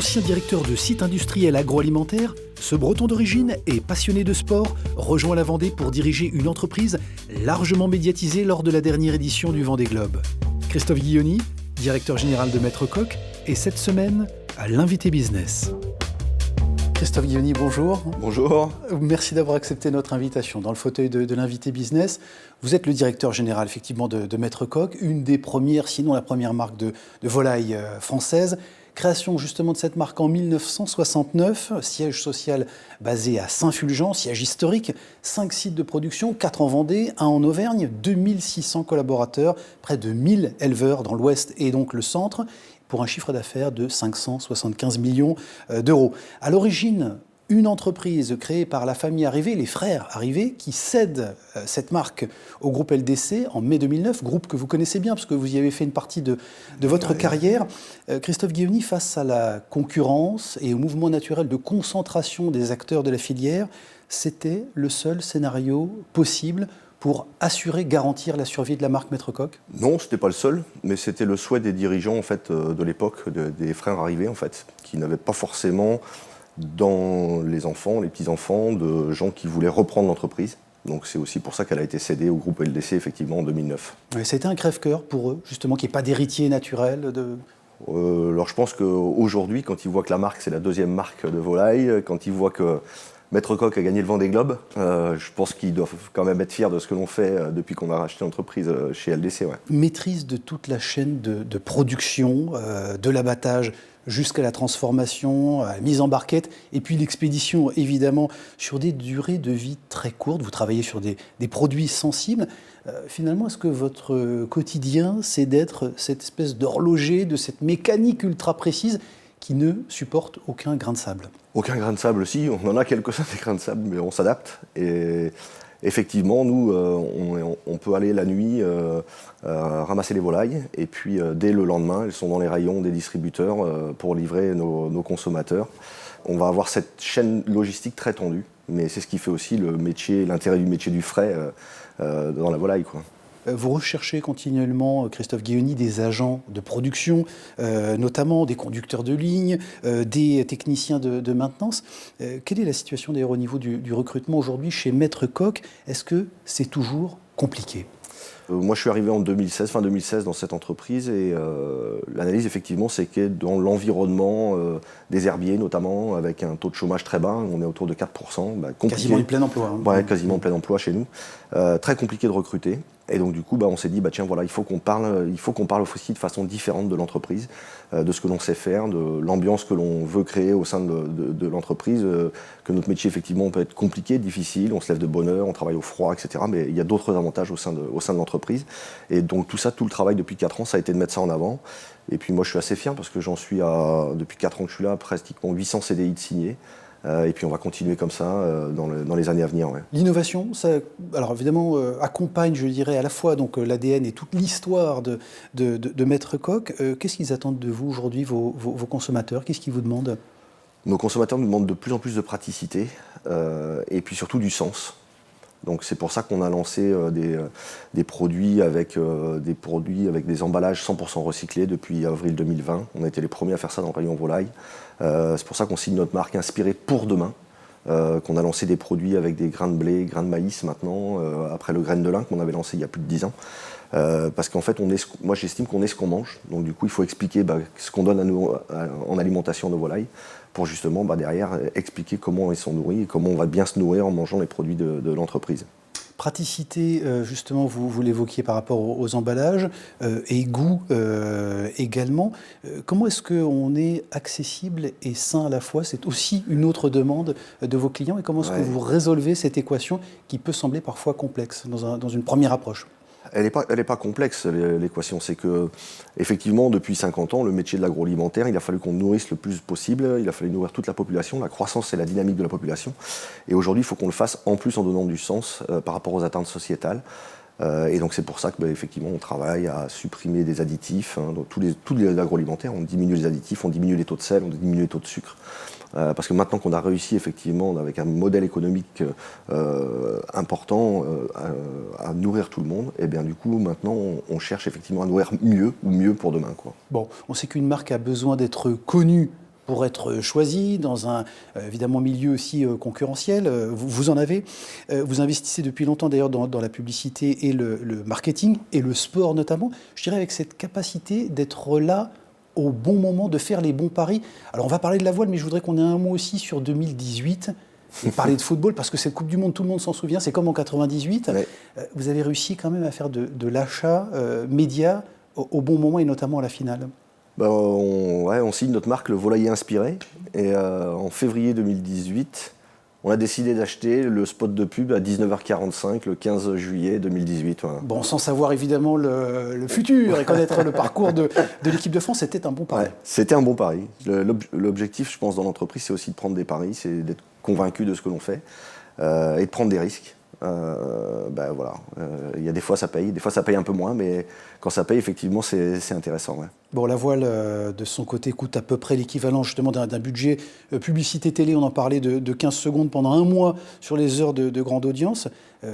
Ancien directeur de site industriel agroalimentaire, ce Breton d'origine et passionné de sport rejoint la Vendée pour diriger une entreprise largement médiatisée lors de la dernière édition du Vendée Globe. Christophe Guilloni, directeur général de Maître Coq, est cette semaine à l'invité business. Christophe Guilloni, bonjour. Bonjour. Merci d'avoir accepté notre invitation dans le fauteuil de l'invité business. Vous êtes le directeur général effectivement de Maître Coq, une des premières, sinon la première marque de volaille française. Création justement de cette marque en 1969, siège social basé à Saint-Fulgent, siège historique, 5 sites de production, 4 en Vendée, 1 en Auvergne, 2600 collaborateurs, près de 1000 éleveurs dans l'ouest et donc le centre, pour un chiffre d'affaires de 575 millions d'euros. À l'origine, une entreprise créée par la famille Arrivé, les frères Arrivé, qui cède cette marque au groupe LDC en mai 2009, groupe que vous connaissez bien parce que vous y avez fait une partie de votre carrière. Christophe Guilloni, face à la concurrence et au mouvement naturel de concentration des acteurs de la filière, c'était le seul scénario possible pour assurer, garantir la survie de la marque Maître Coq? Non, ce n'était pas le seul, mais c'était le souhait des dirigeants en fait, de l'époque, des frères Arrivé, en fait, qui n'avaient pas forcément dans les enfants, les petits-enfants, de gens qui voulaient reprendre l'entreprise. Donc c'est aussi pour ça qu'elle a été cédée au groupe LDC effectivement en 2009. Oui, c'était un crève-cœur pour eux, justement, qu'il n'y ait pas d'héritier naturel alors je pense qu'aujourd'hui, quand ils voient que la marque, c'est la deuxième marque de volaille, quand ils voient que Maître Coq a gagné le Vendée Globe, je pense qu'ils doivent quand même être fiers de ce que l'on fait depuis qu'on a racheté l'entreprise chez LDC. Ouais. Maîtrise de toute la chaîne de production, de l'abattage jusqu'à la transformation, à la mise en barquette, et puis l'expédition, évidemment, sur des durées de vie très courtes. Vous travaillez sur des produits sensibles. Finalement, est-ce que votre quotidien, c'est d'être cette espèce d'horloger, de cette mécanique ultra précise qui ne supporte aucun grain de sable? Aucun grain de sable, si, on en a quelques-uns des grains de sable, mais on s'adapte. Et effectivement, nous, on peut aller la nuit ramasser les volailles, et puis dès le lendemain, elles sont dans les rayons des distributeurs pour livrer nos consommateurs. On va avoir cette chaîne logistique très tendue, mais c'est ce qui fait aussi le métier, l'intérêt du métier du frais dans la volaille, quoi. Vous recherchez continuellement, Christophe Guilloni, des agents de production, notamment des conducteurs de ligne, des techniciens de maintenance. Quelle est la situation d'ailleurs au niveau du recrutement aujourd'hui chez Maître Coq? Est-ce que c'est toujours compliqué? Moi, je suis arrivé en 2016, fin 2016 dans cette entreprise et l'analyse, effectivement, c'est que dans l'environnement des herbiers, notamment, avec un taux de chômage très bas, on est autour de 4%. Quasiment en plein emploi. Hein. Ouais, quasiment en plein emploi chez nous. Très compliqué de recruter. Et donc, du coup, on s'est dit, tiens, voilà, il faut qu'on parle aussi de façon différente de l'entreprise, de ce que l'on sait faire, de l'ambiance que l'on veut créer au sein de l'entreprise, que notre métier, effectivement, peut être compliqué, difficile, on se lève de bonne heure, on travaille au froid, etc. Mais il y a d'autres avantages au sein de l'entreprise. Et donc, tout le travail depuis 4 ans, ça a été de mettre ça en avant. Et puis, moi, je suis assez fier parce que depuis 4 ans que je suis là, pratiquement 800 CDI de signés. Et puis on va continuer comme ça dans les années à venir. Ouais. L'innovation, ça, alors évidemment, accompagne, je dirais, à la fois donc, l'ADN et toute l'histoire de Maître Coq. Qu'est-ce qu'ils attendent de vous aujourd'hui, vos consommateurs? Qu'est-ce qu'ils vous demandent? Nos consommateurs nous demandent de plus en plus de praticité et puis surtout du sens. Donc c'est pour ça qu'on a lancé des produits avec des emballages 100% recyclés depuis avril 2020. On a été les premiers à faire ça dans le rayon volaille. C'est pour ça qu'on signe notre marque Inspirée pour demain, qu'on a lancé des produits avec des grains de blé, grains de maïs maintenant, après le grain de lin qu'on avait lancé il y a plus de 10 ans. Parce qu'en fait, moi j'estime qu'on est ce qu'on mange. Donc du coup, il faut expliquer ce qu'on donne en alimentation à nos volailles pour justement derrière expliquer comment ils sont nourris et comment on va bien se nourrir en mangeant les produits de l'entreprise. Praticité, justement, vous l'évoquiez par rapport aux emballages, et goût également. Comment est-ce qu'on est accessible et sain à la fois? C'est aussi une autre demande de vos clients. Et comment est-ce que vous résolvez cette équation qui peut sembler parfois complexe dans une première approche? Elle n'est pas complexe, l'équation. C'est que, effectivement, depuis 50 ans, le métier de l'agroalimentaire, il a fallu qu'on nourrisse le plus possible. Il a fallu nourrir toute la population. La croissance, c'est la dynamique de la population. Et aujourd'hui, il faut qu'on le fasse en plus en donnant du sens par rapport aux attentes sociétales. Et donc, c'est pour ça que, effectivement, on travaille à supprimer des additifs. Hein, dans tous les agroalimentaires, on diminue les additifs, on diminue les taux de sel, on diminue les taux de sucre. Parce que maintenant qu'on a réussi effectivement avec un modèle économique important à nourrir tout le monde, et bien du coup maintenant on cherche effectivement à nourrir mieux ou mieux pour demain, quoi. Bon, on sait qu'une marque a besoin d'être connue pour être choisi dans un évidemment milieu aussi concurrentiel. Vous en avez. Vous investissez depuis longtemps d'ailleurs dans la publicité et le marketing et le sport notamment. Je dirais avec cette capacité d'être là au bon moment, de faire les bons paris. Alors on va parler de la voile, mais je voudrais qu'on ait un mot aussi sur 2018 et parler de football, parce que cette Coupe du Monde, tout le monde s'en souvient, c'est comme en 98. Ouais. Vous avez réussi quand même à faire de l'achat média au bon moment et notamment à la finale. On signe notre marque, le Volailler Inspiré. Et en février 2018, on a décidé d'acheter le spot de pub à 19h45 le 15 juillet 2018. Voilà. Bon, sans savoir évidemment le futur et connaître le parcours de l'équipe de France, c'était un bon pari. Ouais, c'était un bon pari. L'objectif, je pense, dans l'entreprise, c'est aussi de prendre des paris, c'est d'être convaincu de ce que l'on fait et de prendre des risques. Voilà. Il y a des fois ça paye un peu moins, mais quand ça paye, effectivement, c'est intéressant. Ouais. Bon, la voile, de son côté, coûte à peu près l'équivalent justement d'un budget publicité télé. On en parlait de 15 secondes pendant un mois sur les heures de grande audience.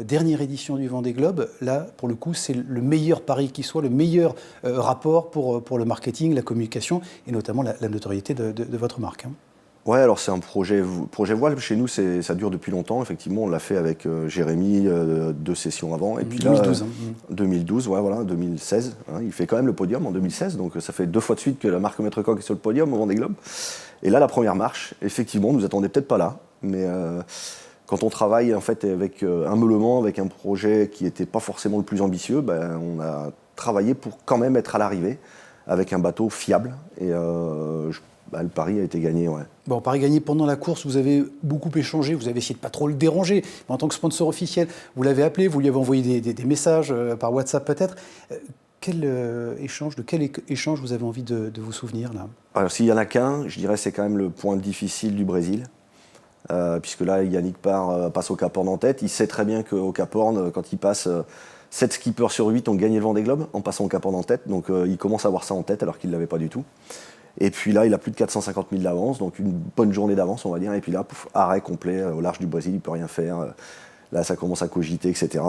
Dernière édition du Vendée Globe. Là, pour le coup, c'est le meilleur pari qui soit, le meilleur rapport pour le marketing, la communication et notamment la notoriété de votre marque. Hein. Ouais, alors c'est un projet voile. Chez nous, ça dure depuis longtemps. Effectivement, on l'a fait avec Jérémy 2 sessions avant. Et puis 2012. Là, 2012, ouais, voilà, 2016. Hein, il fait quand même le podium en 2016. Donc ça fait 2 fois de suite que la marque Maître Coq est sur le podium au Vendée Globe. Et là, la première marche, effectivement, on ne nous attendait peut-être pas là. Mais quand on travaille en fait avec un melement, avec un projet qui n'était pas forcément le plus ambitieux, on a travaillé pour quand même être à l'arrivée avec un bateau fiable. Et le pari a été gagné, ouais. Bon, pari gagné pendant la course, vous avez beaucoup échangé, vous avez essayé de pas trop le déranger. Mais en tant que sponsor officiel, vous l'avez appelé, vous lui avez envoyé des messages par WhatsApp peut-être. De quel échange vous avez envie de vous souvenir là ? Alors s'il y en a qu'un, je dirais c'est quand même le point difficile du Brésil. Puisque là, Yannick passe au Cap Horn en tête. Il sait très bien qu'au Cap Horn, quand il passe, 7 skippers sur 8 ont gagné le Vendée Globe en passant au Cap Horn en tête. Donc il commence à avoir ça en tête alors qu'il ne l'avait pas du tout. Et puis là, il a plus de 450 000 d'avance, donc une bonne journée d'avance, on va dire. Et puis là, arrêt complet au large du Brésil, il ne peut rien faire. Là, ça commence à cogiter, etc.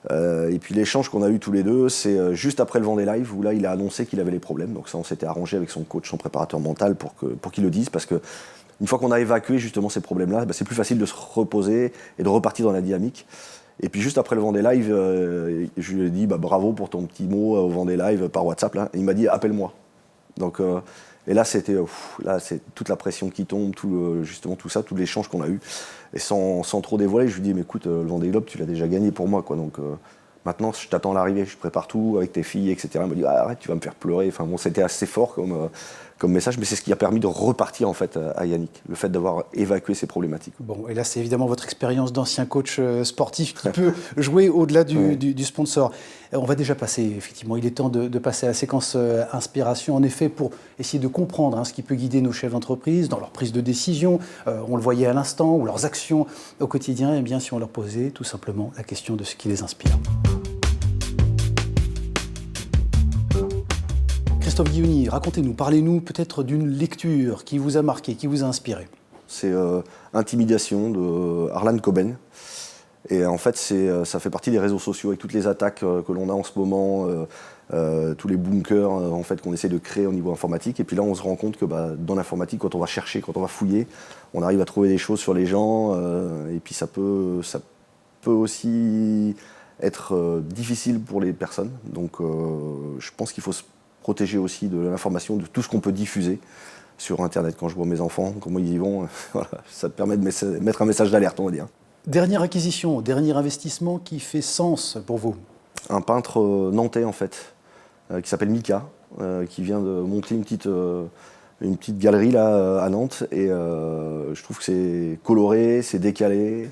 Et puis l'échange qu'on a eu tous les deux, c'est juste après le Vendée Live, où là, il a annoncé qu'il avait les problèmes. Donc ça, on s'était arrangé avec son coach, son préparateur mental, pour qu'il le dise, parce que une fois qu'on a évacué justement ces problèmes-là, c'est plus facile de se reposer et de repartir dans la dynamique. Et puis juste après le Vendée Live, je lui ai dit bravo pour ton petit mot au Vendée Live par WhatsApp. Là. Et il m'a dit appelle-moi. Donc et là c'est toute la pression qui tombe, justement tout ça, tout l'échange qu'on a eu. Et sans trop dévoiler, je lui dis mais écoute, le Vendée Globe tu l'as déjà gagné pour moi quoi. Donc maintenant je t'attends à l'arrivée, je prépare tout avec tes filles, etc. Il m'a dit arrête, tu vas me faire pleurer. Enfin bon, c'était assez fort comme message, mais c'est ce qui a permis de repartir en fait à Yannick, le fait d'avoir évacué ces problématiques. Bon, et là c'est évidemment votre expérience d'ancien coach sportif qui peut jouer au-delà du sponsor. On va déjà passer, effectivement, il est temps de passer à la séquence inspiration, en effet, pour essayer de comprendre ce qui peut guider nos chefs d'entreprise dans leur prise de décision, on le voyait à l'instant, ou leurs actions au quotidien, et bien si on leur posait tout simplement la question de ce qui les inspire. Christophe Guilloni, racontez-nous, parlez-nous peut-être d'une lecture qui vous a marqué, qui vous a inspiré. C'est Intimidation de Harlan Coben. Et en fait, ça fait partie des réseaux sociaux avec toutes les attaques que l'on a en ce moment, tous les bunkers en fait, qu'on essaie de créer au niveau informatique. Et puis là, on se rend compte que dans l'informatique, quand on va chercher, quand on va fouiller, on arrive à trouver des choses sur les gens. Et puis ça peut aussi être difficile pour les personnes. Donc je pense qu'il faut se protéger aussi de l'information, de tout ce qu'on peut diffuser sur Internet. Quand je vois mes enfants, comment ils y vont, voilà, ça te permet de mettre un message d'alerte, on va dire. Dernière acquisition, dernier investissement qui fait sens pour vous? Un peintre nantais, en fait, qui s'appelle Mika, qui vient de monter une petite galerie là, à Nantes. Et je trouve que c'est coloré, c'est décalé.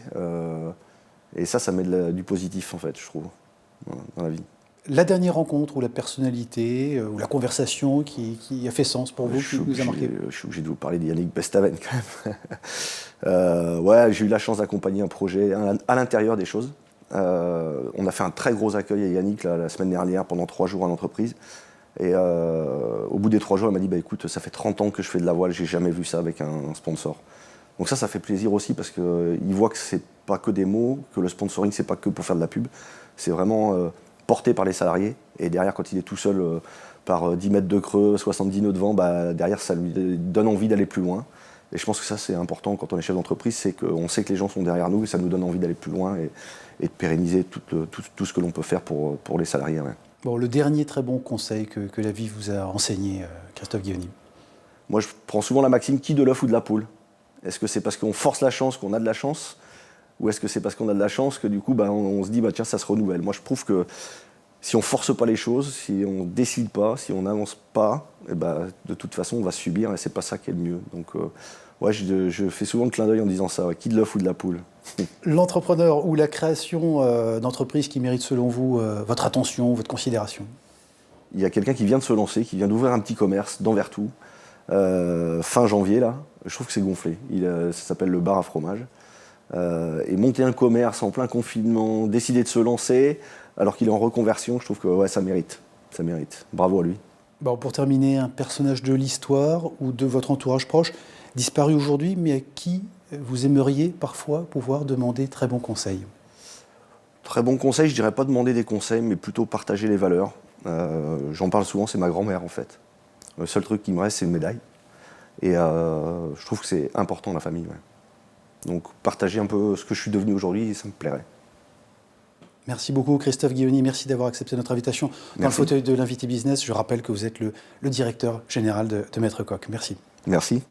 Et ça met du positif, en fait, je trouve, dans la vie. La dernière rencontre ou la personnalité ou la conversation qui a fait sens pour vous, qui vous a marqué? Je suis obligé de vous parler de Yannick Bestaven quand même. Ouais, j'ai eu la chance d'accompagner un projet à l'intérieur des choses. On a fait un très gros accueil à Yannick la semaine dernière pendant 3 jours à l'entreprise. Et au bout des 3 jours, il m'a dit écoute, ça fait 30 ans que je fais de la voile, j'ai jamais vu ça avec un sponsor. Donc ça fait plaisir aussi parce qu'il voit que c'est pas que des mots, que le sponsoring c'est pas que pour faire de la pub, c'est vraiment porté par les salariés, et derrière quand il est tout seul par 10 mètres de creux, 70 nœuds de vent, derrière ça lui donne envie d'aller plus loin. Et je pense que ça c'est important quand on est chef d'entreprise, c'est qu'on sait que les gens sont derrière nous et ça nous donne envie d'aller plus loin et de pérenniser tout ce que l'on peut faire pour les salariés. Ouais. Bon, le dernier très bon conseil que la vie vous a enseigné, Christophe Guillauny. Moi je prends souvent la maxime, qui de l'œuf ou de la poule? Est-ce que c'est parce qu'on force la chance qu'on a de la chance? Ou est-ce que c'est parce qu'on a de la chance que du coup on se dit tiens, ça se renouvelle? Moi je trouve que si on ne force pas les choses, si on ne décide pas, si on n'avance pas, de toute façon on va subir et c'est pas ça qui est le mieux. Donc je fais souvent le clin d'œil en disant ça, qui de l'œuf ou de la poule? L'entrepreneur ou la création d'entreprise qui mérite selon vous votre attention, votre considération? Il y a quelqu'un qui vient de se lancer, qui vient d'ouvrir un petit commerce dans Vertou, fin janvier là. Je trouve que c'est gonflé. Ça s'appelle le bar à fromage. Et monter un commerce en plein confinement, décider de se lancer, alors qu'il est en reconversion, je trouve que ça mérite. Ça mérite. Bravo à lui. Bon, pour terminer, un personnage de l'histoire ou de votre entourage proche, disparu aujourd'hui, mais à qui vous aimeriez parfois pouvoir demander très bons conseils? Très bon conseil, je dirais pas demander des conseils, mais plutôt partager les valeurs. J'en parle souvent, c'est ma grand-mère en fait. Le seul truc qui me reste, c'est une médaille. Et je trouve que c'est important dans la famille. Ouais. Donc partager un peu ce que je suis devenu aujourd'hui, ça me plairait. Merci beaucoup Christophe Guillauny, merci d'avoir accepté notre invitation dans le fauteuil de l'invité business. Je rappelle que vous êtes le directeur général de Maître Coq. Merci. Merci.